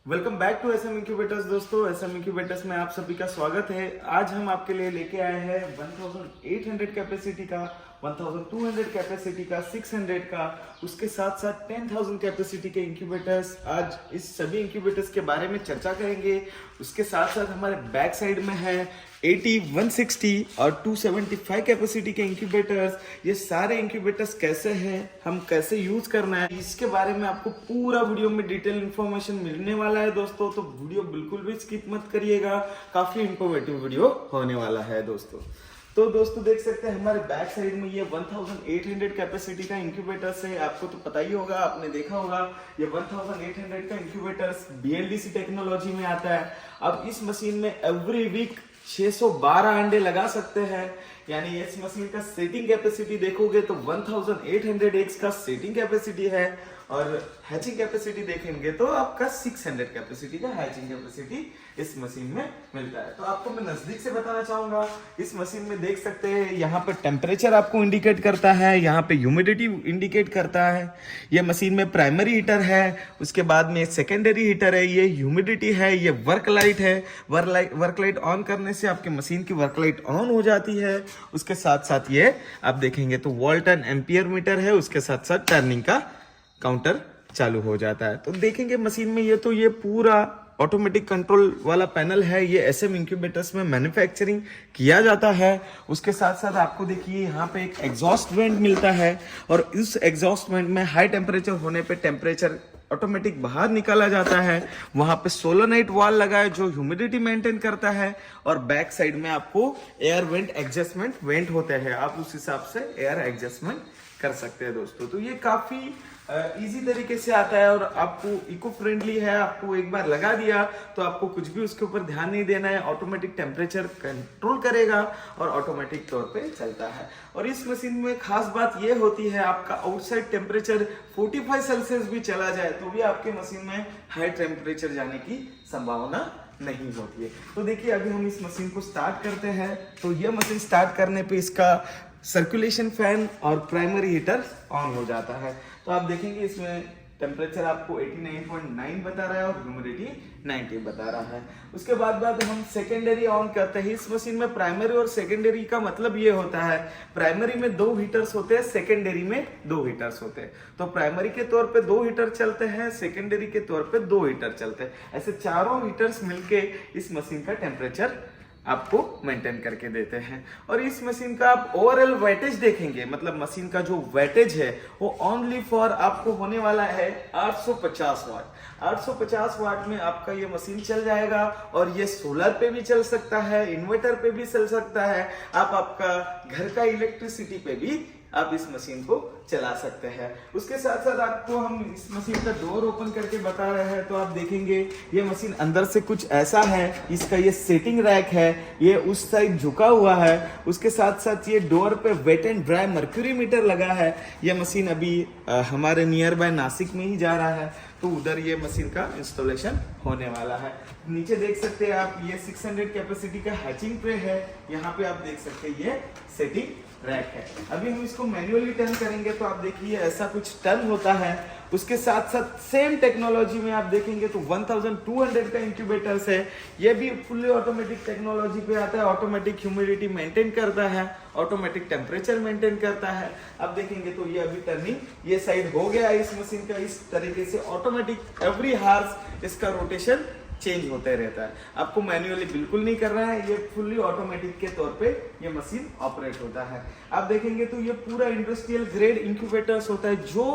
Welcome back to SM incubators. दोस्तों, SM incubators में आप सभी का स्वागत है। आज हम आपके लिए लेके आए हैं 1800 कैपेसिटी का, 1200 कैपेसिटी का, 600 का, उसके साथ साथ 10,000 कैपेसिटी के इंक्यूबेटर्स। आज इस सभी इंक्यूबेटर्स के बारे में चर्चा करेंगे। उसके साथ साथ हमारे बैक साइड में है 80, 160 और 275 कैपेसिटी के इंक्यूबेटर्स। ये सारे इंक्यूबेटर्स कैसे हैं, हम कैसे यूज करना है, इसके बारे में आपको पूरा वीडियो में डिटेल इन्फॉर्मेशन मिलने वाला है दोस्तों। तो वीडियो बिल्कुल भी स्किप मत करिएगा, काफी इंफॉर्मेटिव वीडियो होने वाला है दोस्तों। तो दोस्तों देख सकते हैं हमारे बैक साइड में ये 1800 कैपेसिटी का इंक्यूबेटर्स है। आपको तो पता ही होगा, आपने देखा होगा, ये 1800 का इंक्यूबेटर्स BLDC टेक्नोलॉजी में आता है। अब इस मशीन में एवरी वीक 612 अंडे लगा सकते हैं। यानी इस मशीन का सेटिंग कैपेसिटी देखोगे तो 1800 एग्स का सेटिंग कैपेसिटी है, और हैचिंग कैपेसिटी देखेंगे तो आपका 600 कैपेसिटी का हैचिंग कैपेसिटी इस मशीन में मिलता है। तो आपको मैं नजदीक से बताना चाहूंगा, इस मशीन में देख सकते हैं यहाँ पे टेम्परेचर आपको इंडिकेट करता है, यहाँ पे ह्यूमिडिटी इंडिकेट करता है। ये मशीन में प्राइमरी हीटर है, उसके बाद में सेकेंडरी हीटर है, ये ह्यूमिडिटी है, ये वर्क लाइट है। वर्क लाइट ऑन करने से आपके मशीन की वर्क लाइट ऑन हो जाती है। उसके साथ साथ ये आप देखेंगे तो वोल्ट एंड एम्पियर मीटर है, उसके साथ साथ टर्निंग का काउंटर चालू हो जाता है। तो देखेंगे मशीन में ये पूरा ऑटोमेटिक कंट्रोल वाला पैनल है। ये एसएम इंक्यूबेटर्स में मैन्युफैक्चरिंग किया जाता है। उसके साथ साथ आपको देखिए यहाँ पे एक एग्जॉस्ट वेंट मिलता है, और इस एग्जॉस्ट वेंट में हाई टेम्परेचर होने पे टेम्परेचर ऑटोमेटिक बाहर निकाला जाता है। वहां पे सोलोनाइट वॉल लगा है जो ह्यूमिडिटी मेंटेन करता है, और बैक साइड में आपको एयर वेंट एडजस्टमेंट वेंट होते हैं। आप उस हिसाब से एयर एडजस्टमेंट कर सकते हैं दोस्तों। तो ये काफी इजी तरीके से आता है, और आपको इको फ्रेंडली है। आपको एक बार लगा दिया तो आपको कुछ भी उसके ऊपर ध्यान नहीं देना है, ऑटोमेटिक टेम्परेचर कंट्रोल करेगा और ऑटोमेटिक तौर पे चलता है। और इस मशीन में खास बात ये होती है, आपका आउटसाइड टेम्परेचर 45 सेल्सियस भी चला जाए तो भी आपके मशीन में हाई टेम्परेचर जाने की संभावना नहीं होती है। तो देखिए अभी हम इस मशीन को स्टार्ट करते हैं। तो ये मशीन स्टार्ट करने पे इसका सर्कुलेशन फैन और प्राइमरी हीटर ऑन हो जाता है। तो आप देखेंगे इसमें टेम्परेचर आपको 89.9 बता रहा है और ह्यूमिडिटी 90 बता रहा है। उसके बाद हम सेकेंडरी ऑन करते हैं। इस मशीन में प्राइमरी और सेकेंडरी का मतलब ये होता है, प्राइमरी में 2 हीटर्स होते हैं, सेकेंडरी में 2 हीटर्स होते हैं। तो प्राइमरी के तौर पे 2 हीटर चलते हैं, सेकेंडरी के तौर पे 2 हीटर चलते हैं। ऐसे चारों हीटर्स मिलके इस मशीन का टेम्परेचर आपको मेंटेन करके देते हैं। और इस मशीन का आप ओवरऑल वेटेज देखेंगे, मतलब मशीन का जो वेटेज है वो ओनली फॉर आपको होने वाला है 850 वाट। 850 वाट में आपका ये मशीन चल जाएगा, और ये सोलर पे भी चल सकता है, इन्वर्टर पे भी चल सकता है। आप आपका घर का इलेक्ट्रिसिटी पे भी आप इस मशीन को चला सकते हैं। उसके साथ साथ आपको हम इस मशीन का डोर ओपन करके बता रहे हैं। तो आप देखेंगे ये मशीन अंदर से कुछ ऐसा है। इसका ये सेटिंग रैक है, ये उस साइड झुका हुआ है। उसके साथ साथ ये डोर पे wet and dry mercury meter लगा है। ये मशीन अभी हमारे नियर बाय नासिक में ही जा रहा है, तो उधर ये मशीन का इंस्टॉलेशन होने वाला है। नीचे देख सकते हैं आप, ये 600 कैपेसिटी का हैचिंग ट्रे है। यहाँ पे आप देख सकते हैं ये सेटिंग रैक है। अभी हम इसको मैन्युअली टर्न करेंगे तो आप देखिए ऐसा कुछ टर्न होता है। उसके साथ साथ सेम टेक्नोलॉजी में आप देखेंगे तो 1200 का इंक्यूबेटर्स है। ये भी फुल्ली ऑटोमेटिक टेक्नोलॉजी पे आता है। ऑटोमेटिक ह्यूमिडिटी मेंटेन करता है, ऑटोमेटिक टेम्परेचर मेंटेन करता है। अब देखेंगे तो ये अभी टर्निंग ये साइड हो गया इस मशीन का। इस तरीके से ऑटोमेटिक एवरी हार्स इसका रोटेशन चेंज होते रहता है। आपको मैन्युअली बिल्कुल नहीं करना है, ये फुल्ली ऑटोमेटिक के तौर पे ये मशीन ऑपरेट होता है। आप देखेंगे तो ये पूरा इंडस्ट्रियल ग्रेड इंक्यूबेटर्स होता है। जो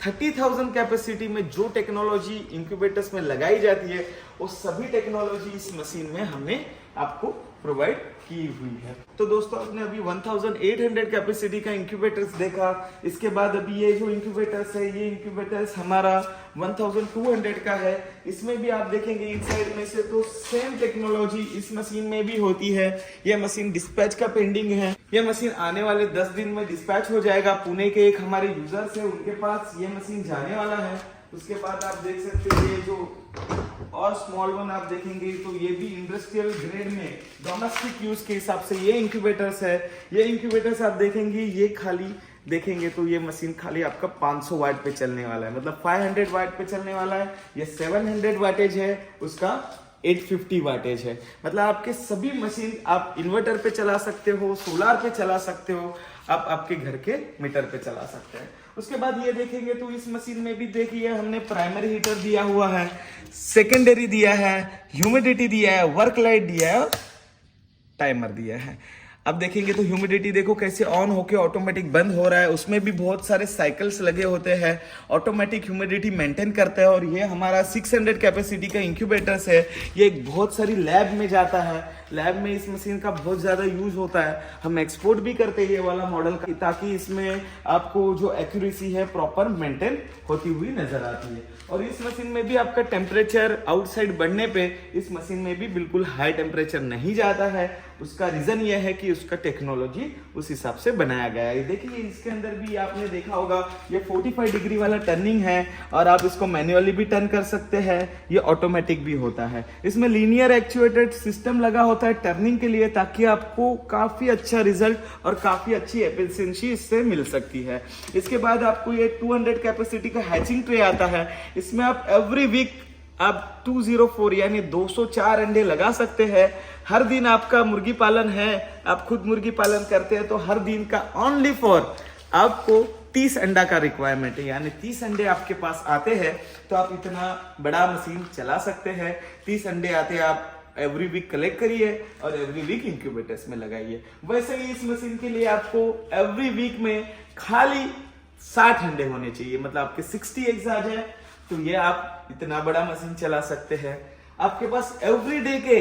30,000 कैपेसिटी में जो टेक्नोलॉजी इंक्यूबेटर्स में लगाई जाती है, वो सभी टेक्नोलॉजी इस मशीन में हमने आपको प्रोवाइड की हुई है। तो दोस्तों आपने अभी 1800 कैपेसिटी का इंक्यूबेटर्स देखा। इसके बाद अभी ये जो इंक्यूबेटर्स है, ये इंक्यूबेटर्स हमारा 1200 का है। इसमें भी आप देखेंगे इनसाइड में से तो सेम टेक्नोलॉजी इस मशीन में भी होती है। ये मशीन डिस्पैच का पेंडिंग है। ये मशीन आने वाले 10 दिन में डिस्पैच हो जाएगा। पुणे के एक हमारे यूजर्स है, उनके पास ये मशीन जाने वाला है। उसके बाद आप देख सकते हैं ये जो और स्मॉल वन आप देखेंगे तो ये भी इंडस्ट्रियल ग्रेड में डोमेस्टिक यूज के हिसाब से ये इंक्यूबेटर्स है। ये इंक्यूबेटर्स आप देखेंगे ये खाली देखेंगे तो ये मशीन खाली आपका 500 वाट पे चलने वाला है, मतलब 500 वाट पे चलने वाला है। ये 700 वाटेज है, उसका 850 वाटेज है। मतलब आपके सभी मशीन आप इन्वर्टर पे चला सकते हो, सोलार पे चला सकते हो, आप आपके घर के मीटर पे चला सकते हैं। उसके बाद ये देखेंगे तो इस मशीन में भी देखिए हमने प्राइमरी हीटर दिया हुआ है, सेकेंडरी दिया है, ह्यूमिडिटी दिया है, वर्क लाइट दिया है और टाइमर दिया है। अब देखेंगे तो ह्यूमिडिटी देखो कैसे ऑन होके ऑटोमेटिक बंद हो रहा है, उसमें भी बहुत सारे साइकिल्स लगे होते हैं, ऑटोमेटिक ह्यूमिडिटी मेंटेन करता है। और ये हमारा 600 कैपेसिटी का इंक्यूबेटर्स है, ये बहुत सारी लैब में जाता है, लैब में इस मशीन का बहुत ज़्यादा यूज होता है। हम एक्सपोर्ट भी करते हैं ये वाला मॉडल का, ताकि इसमें आपको जो एक्यूरेसी है प्रॉपर मेंटेन होती हुई नजर आती है। और इस मशीन में भी आपका टेम्परेचर आउटसाइड बढ़ने पे इस मशीन में भी बिल्कुल हाई टेम्परेचर नहीं जाता है। उसका रीजन ये है कि उसका टेक्नोलॉजी उस हिसाब से बनाया गया है। देखिए इसके अंदर भी आपने देखा होगा ये 45 डिग्री वाला टर्निंग है, और आप इसको मैन्युअली भी टर्न कर सकते हैं, ये ऑटोमेटिक भी होता है। इसमें लीनियर एक्चुएटेड सिस्टम लगा होता है टर्निंग के लिए, ताकि आपको काफी अच्छा रिजल्ट और काफी अच्छी एफिशिएंसी इससे मिल सकती है। इसके बाद आपको ये 200 कैपेसिटी का हैचिंग ट्रे आता है। इसमें आप एवरी वीक आप 204 यानी 204 अंडे लगा सकते हैं। हर दिन आपका मुर्गी पालन है, आप खुद मुर्गी पालन करते हैं, तो हर दिन का ओनली फॉर आपको 30 अंडा का रिक्वायरमेंट है, यानी 30 अंडे आपके पास आते हैं तो आप इतना बड़ा मशीन चला सकते हैं। 30 अंडे आते हैं, आप एवरी वीक कलेक्ट करिए और एवरी वीक इंक्यूबेटर्स में लगाइए। वैसे ही इस मशीन के लिए आपको एवरी वीक में खाली 60 अंडे होने चाहिए, मतलब आपके 60 एग्स आ जाए तो ये आप इतना बड़ा मशीन चला सकते हैं। आपके पास एवरी डे के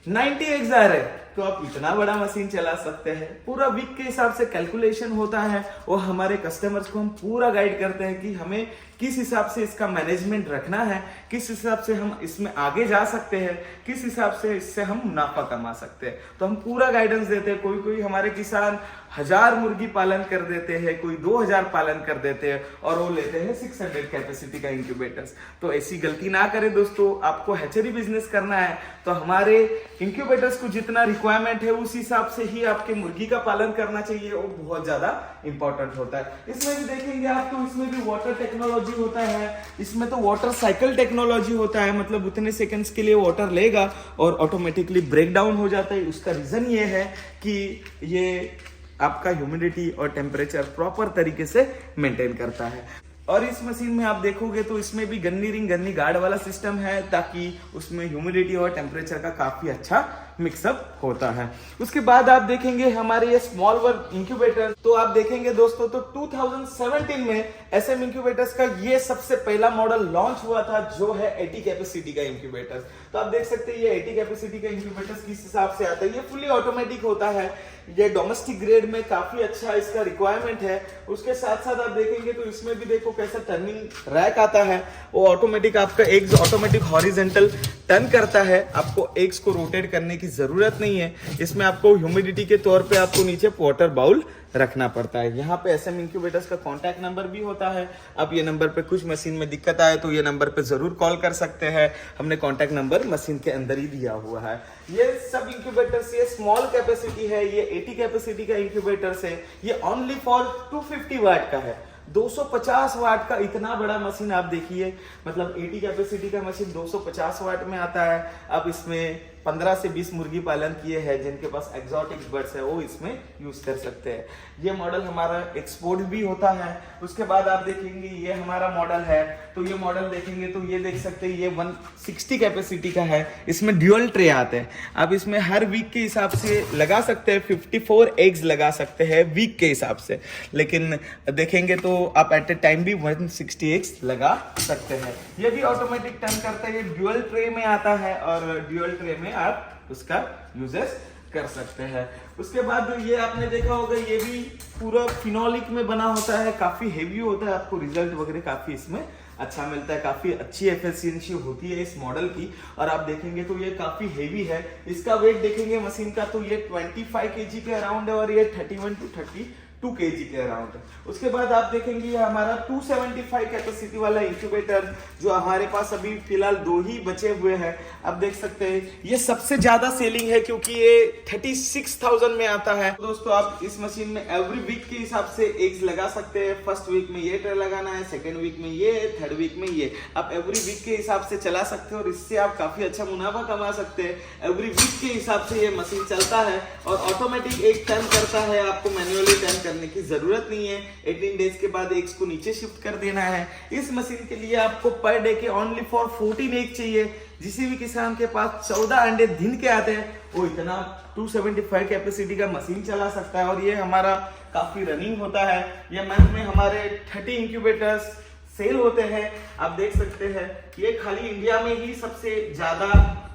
90 एग्स आ रहे तो आप इतना बड़ा मशीन चला सकते हैं। पूरा वीक के हिसाब से कैलकुलेशन होता है, और हमारे कस्टमर्स को हम पूरा गाइड करते हैं कि हमें किस हिसाब से इसका मैनेजमेंट रखना है, किस हिसाब से हम इसमें आगे जा सकते हैं, किस हिसाब से इससे हम मुनाफा कमा सकते हैं। तो हम पूरा गाइडेंस देते हैं। कोई हमारे किसान 1000 मुर्गी पालन कर देते हैं, कोई 2000 पालन कर देते हैं, और वो लेते हैं 600 कैपेसिटी का इंक्यूबेटर्स। तो ऐसी गलती ना करें दोस्तों। आपको हैचरी बिजनेस करना है तो हमारे इंक्यूबेटर्स को जितना रिक्वायरमेंट है उस हिसाब से ही आपके मुर्गी का पालन करना चाहिए, वो बहुत ज्यादा इंपॉर्टेंट होता है। इसमें भी देखेंगे आप तो इसमें भी वाटर टेक्नोलॉजी होता है, इसमें तो वाटर साइकिल टेक्नोलॉजी होता है, मतलब उतने सेकंड्स के लिए वाटर लेगा और ऑटोमेटिकली ब्रेक डाउन हो जाता है। उसका रीजन ये है कि ये आपका ह्यूमिडिटी और टेम्परेचर प्रॉपर तरीके से मेंटेन करता है। और इस मशीन में आप देखोगे तो इसमें भी गन्नी रिंग गन्नी गार्ड वाला सिस्टम है, ताकि उसमें ह्यूमिडिटी और टेम्परेचर का काफी अच्छा मिक्सअप होता है। उसके बाद आप देखेंगे हमारे ये स्मॉल वर्क इंक्यूबेटर, तो आप देखेंगे दोस्तों तो 2017 में एसएम इंक्यूबेटर्स का ये सबसे पहला मॉडल लॉन्च हुआ था, जो है 80 कैपेसिटी का इंक्यूबेटर। तो आप देख सकते हैं ये 80 कैपेसिटी का इंक्यूबेटर किस हिसाब से आता है। ये फुली ऑटोमेटिक होता है, ये डोमेस्टिक ग्रेड में काफी अच्छा इसका रिक्वायरमेंट है। उसके साथ साथ आप देखेंगे तो इसमें भी देखो कैसा टर्निंग रैक आता है, वो ऑटोमेटिक आपका एग्स ऑटोमेटिक हॉरिजॉन्टल टर्न करता है। आपको एग्स को रोटेट करने की जरूरत नहीं है। इसमें आपको ह्यूमिडिटी के तौर पे आपको नीचे वाटर बाउल रखना पड़ता है। यहाँ पे एसएम इंक्यूबेटर्स का कॉन्टैक्ट नंबर भी होता है। आप ये नंबर पे कुछ मशीन में दिक्कत आए तो ये नंबर पे जरूर कॉल कर सकते हैं। हमने कॉन्टैक्ट नंबर मशीन के अंदर ही दिया हुआ है। ये सब इंक्यूबेटर्स ये स्मॉल कैपेसिटी है, ये 80 कैपेसिटी का इंक्यूबेटर्स है। ये ओनली फॉर 250 वाट का है, 250 वाट का इतना बड़ा मशीन आप देखिए, मतलब 80 कैपेसिटी का मशीन 250 वाट में आता है। अब इसमें 15 से 20 मुर्गी पालन किए हैं जिनके पास एक्सोटिक बर्ड्स है, वो इसमें यूज कर सकते हैं। ये मॉडल हमारा एक्सपोर्ट भी होता है। उसके बाद आप देखेंगे ये हमारा मॉडल है, तो ये मॉडल देखेंगे तो ये देख सकते हैं ये 160 कैपेसिटी का है। इसमें ड्यूअल ट्रे आते हैं, आप इसमें हर वीक के हिसाब से लगा सकते हैं, 54 एग्स लगा सकते हैं वीक के हिसाब से। लेकिन देखेंगे तो आप एट ए टाइम भी 160 एग्स लगा सकते हैं। ये भी ऑटोमेटिक टर्न करता है, ये ड्यूअल ट्रे में आता है और ड्यूअल ट्रे में आप उसका यूजेस कर सकते हैं। उसके बाद ये आपने देखा होगा ये भी पूरा फिनोलिक में बना होता है, काफी हेवी होता है, आपको रिजल्ट वगैरह काफी इसमें अच्छा मिलता है, काफी अच्छी एफिशिएंसी होती है इस मॉडल की। और आप देखेंगे तो ये काफी हेवी है, इसका वेट देखेंगे मशीन का तो ये 25 kg के अराउंड है और ये 31 to 32 2 kg के अराउंड। उसके बाद आप देखेंगे ये हमारा 275 कैपेसिटी वाला इंक्यूबेटर, जो हमारे पास अभी फिलहाल 2 ही बचे हुए हैं। आप देख सकते हैं ये सबसे ज्यादा सेलिंग है क्योंकि ये 36,000 में आता है। तो दोस्तों आप इस मशीन में एवरी वीक के हिसाब से एग्स लगा सकते हैं। फर्स्ट वीक में ये ट्रे लगाना है, सेकेंड वीक में ये, थर्ड वीक में ये। आप एवरी वीक के हिसाब से चला सकते हो और इससे आप काफी अच्छा मुनाफा कमा सकते हैं। एवरी वीक के हिसाब से ये मशीन चलता है और ऑटोमेटिक एक टर्न करता है, आपको मैन्युअली टर्न करने की जरूरत नहीं है। 18 डेज के बाद एग्स को नीचे शिफ्ट कर देना है। इस मशीन के लिए आपको पर डे के ओनली फॉर 14 एग चाहिए। जिस भी किसान के पास 14 अंडे दिन के आते हैं वो इतना 275 कैपेसिटी का मशीन चला सकता है और ये हमारा काफी रनिंग होता है। ये मंथ में हमारे 30 इंक्यूबेटर्स सेल होते हैं। आप देख सकते हैं ये खाली इंडिया में ही सबसे ज्यादा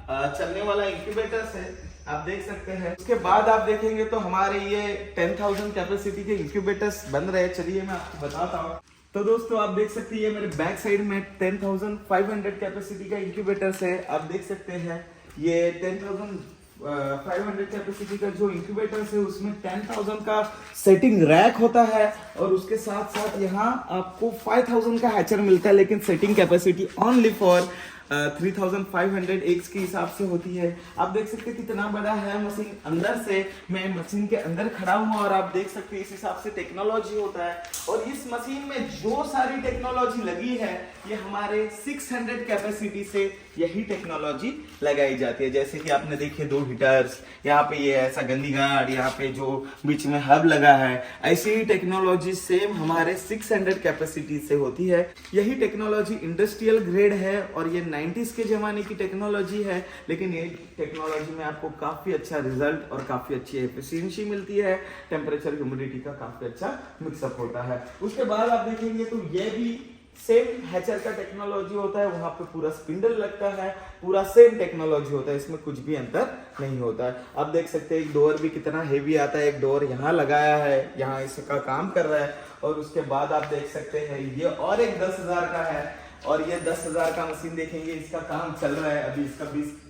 चलने वाला इंक्यूबेटर्स है, आप देख सकते हैं। उसके बाद आप देखेंगे तो हमारे ये 10,000 कैपेसिटी के इंक्यूबेटर्स बन रहे हैं। चलिए मैं आपको बताता हूँ। तो दोस्तों आप देख सकते हैं ये मेरे बैक साइड में 10,500 कैपेसिटी का इंक्यूबेटर्स है। आप देख सकते हैं ये 10,500 कैपेसिटी का जो इंक्यूबेटर्स है उसमें 10,000 का सेटिंग रैक होता है और उसके साथ साथ यहाँ आपको 5,000 का हैचर मिलता है, लेकिन setting capacity only for 3,500 eggs के हिसाब से होती है। आप देख सकते हैं कितना बड़ा है मशीन। अंदर से मैं मशीन के अंदर खड़ा हूँ और आप देख सकते हैं इस हिसाब से टेक्नोलॉजी होता है। और इस मशीन में जो सारी टेक्नोलॉजी लगी है ये हमारे 600 कैपेसिटी से यही टेक्नोलॉजी लगाई जाती है। जैसे कि आपने देखे 2 हीटर्स, यहाँ पे ये ऐसा गंदी गार्ड, यहाँ पे जो बीच में हब लगा है, ऐसी ही टेक्नोलॉजी सेम हमारे 600 कैपेसिटी से होती है। यही टेक्नोलॉजी इंडस्ट्रियल ग्रेड है और ये 90s के जमाने की टेक्नोलॉजी है, लेकिन ये टेक्नोलॉजी में आपको काफी अच्छा रिजल्ट और काफी अच्छी एफिशिएंसी मिलती है। टेम्परेचर ह्यूमिडिटी का काफी अच्छा मिक्सअप होता है। उसके बाद आप देखेंगे तो ये भी सेम हैचर का टेक्नोलॉजी होता है। वहां पे पूरा स्पिंडल लगता है, पूरा सेम टेक्नोलॉजी होता है, इसमें कुछ भी अंतर नहीं होता है। आप देख सकते हैं एक डोर भी कितना हेवी आता है। एक डोर यहाँ लगाया है, यहाँ इसका काम कर रहा है। और उसके बाद आप देख सकते हैं ये और एक 10,000 का है और ये 10,000 का मशीन देखेंगे, इसका काम चल रहा है अभी। इसका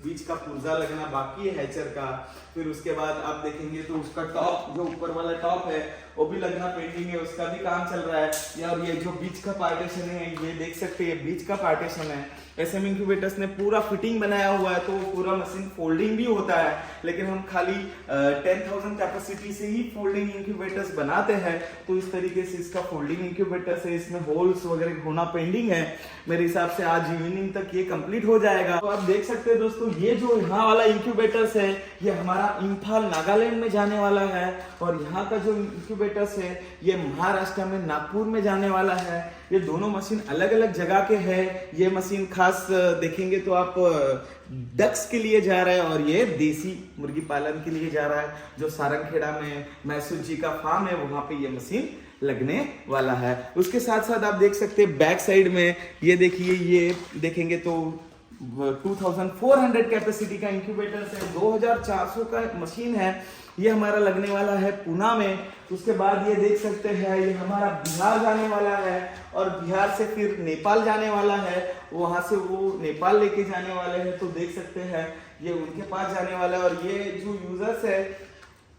बीच का पुर्जा लगना बाकी है हैचर का। फिर उसके बाद आप देखेंगे तो उसका टॉप, जो ऊपर वाला टॉप है वो भी लगना पेंडिंग है, उसका भी काम चल रहा है। और ये जो बीच का पार्टीशन है ये देख सकते हैं, ये बीच का पार्टीशन है। एसएम इंक्यूबेटर्स ने पूरा फिटिंग बनाया हुआ है तो वो पूरा मशीन फोल्डिंग भी होता है, लेकिन हम खाली 10,000 कैपेसिटी से ही फोल्डिंग इंक्यूबेटर्स बनाते हैं। तो इस तरीके से इसका फोल्डिंग इंक्यूबेटर्स है, इसमें होल्स वगैरह होना पेंडिंग है। मेरे हिसाब से आज इवनिंग तक ये कंप्लीट हो जाएगा। तो आप देख सकते हैं दोस्तों ये जो यहाँ वाला इंक्यूबेटर्स है ये हमारा इंफाल नागालैंड में जाने वाला है और यहाँ का जो इंक्यूबेटर्स है ये महाराष्ट्र में नागपुर में जाने वाला है। ये दोनों मशीन अलग अलग जगह के हैं। ये मशीन खास देखेंगे तो आप डक्स के लिए जा रहा है और ये देसी मुर्गी पालन के लिए जा रहा है। जो सारंगखेड़ा में मैसूर जी का फार्म है वहां पे ये मशीन लगने वाला है। उसके साथ साथ आप देख सकते हैं बैक साइड में ये देखिए, ये देखेंगे तो 2,400 कैपेसिटी का इंक्यूबेटर है, 2,400 का मशीन है। ये हमारा लगने वाला है पुणे में। उसके बाद ये देख सकते हैं ये हमारा बिहार जाने वाला है और बिहार से फिर नेपाल जाने वाला है। वहां से वो नेपाल लेके जाने वाले हैं, तो देख सकते हैं ये उनके पास जाने वाला है। और ये जो यूजर्स है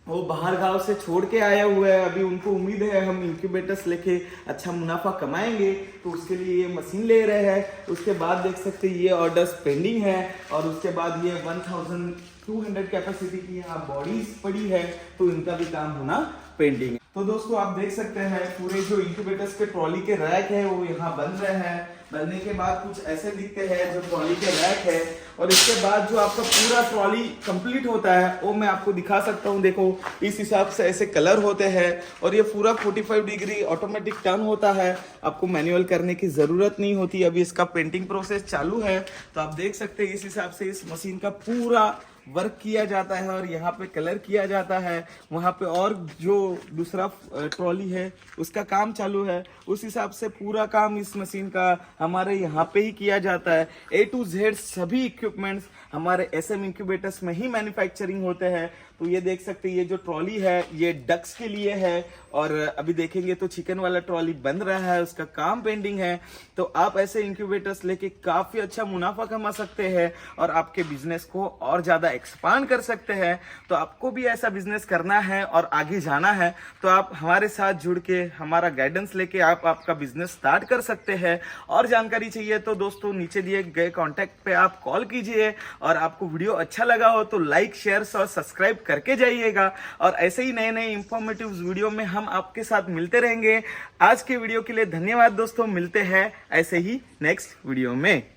वो बाहर गांव से छोड़ के आया हुआ है। अभी उनको उम्मीद है हम इंक्यूबेटर्स लेके अच्छा मुनाफा कमाएंगे, तो उसके लिए ये मशीन ले रहे हैं। उसके बाद देख सकते हैं ये ऑर्डर्स पेंडिंग है और उसके बाद ये 1,200 कैपेसिटी की यहाँ बॉडीज पड़ी है, तो इनका भी काम होना पेंडिंग है। तो दोस्तों आप देख सकते हैं पूरे जो इंक्यूबेटर्स के ट्रॉली के रैक है वो यहाँ बन रहे हैं। बनने के बाद कुछ ऐसे दिखते हैं जो ट्रॉली के रैक है। और इसके बाद जो आपका पूरा ट्रॉली कंप्लीट होता है वो मैं आपको दिखा सकता हूँ। देखो इस हिसाब से ऐसे कलर होते हैं और ये पूरा 45 डिग्री ऑटोमेटिक टर्न होता है। आपको मैनुअल करने की जरूरत नहीं होती। अभी इसका पेंटिंग प्रोसेस चालू है, तो आप देख सकते हैं इस हिसाब से इस मशीन का पूरा वर्क किया जाता है और यहाँ पे कलर किया जाता है। वहाँ पे और जो दूसरा ट्रॉली है उसका काम चालू है। उस हिसाब से पूरा काम इस मशीन का हमारे यहाँ पे ही किया जाता है। A to Z सभी इक्विपमेंट्स हमारे SM इंक्यूबेटर्स में ही मैन्युफैक्चरिंग होते हैं। तो ये देख सकते हैं ये जो ट्रॉली है ये डक्स के लिए है और अभी देखेंगे तो चिकन वाला ट्रॉली बन रहा है, उसका काम पेंडिंग है। तो आप ऐसे इंक्यूबेटर्स लेके काफी अच्छा मुनाफा कमा सकते हैं और आपके बिजनेस को और ज्यादा एक्सपांड कर सकते हैं। तो आपको भी ऐसा बिजनेस करना है और आगे जाना है तो आप हमारे साथ जुड़ के हमारा गाइडेंस लेके आप आपका बिजनेस स्टार्ट कर सकते हैं। और जानकारी चाहिए तो दोस्तों नीचे दिए गए कॉन्टैक्ट पे आप कॉल कीजिए। और आपको वीडियो अच्छा लगा हो तो लाइक, शेयर और सब्सक्राइब करके जाइएगा। और ऐसे ही नए नए इंफॉर्मेटिव वीडियो में हम आपके साथ मिलते रहेंगे। आज के वीडियो के लिए धन्यवाद दोस्तों, मिलते हैं ऐसे ही नेक्स्ट वीडियो में।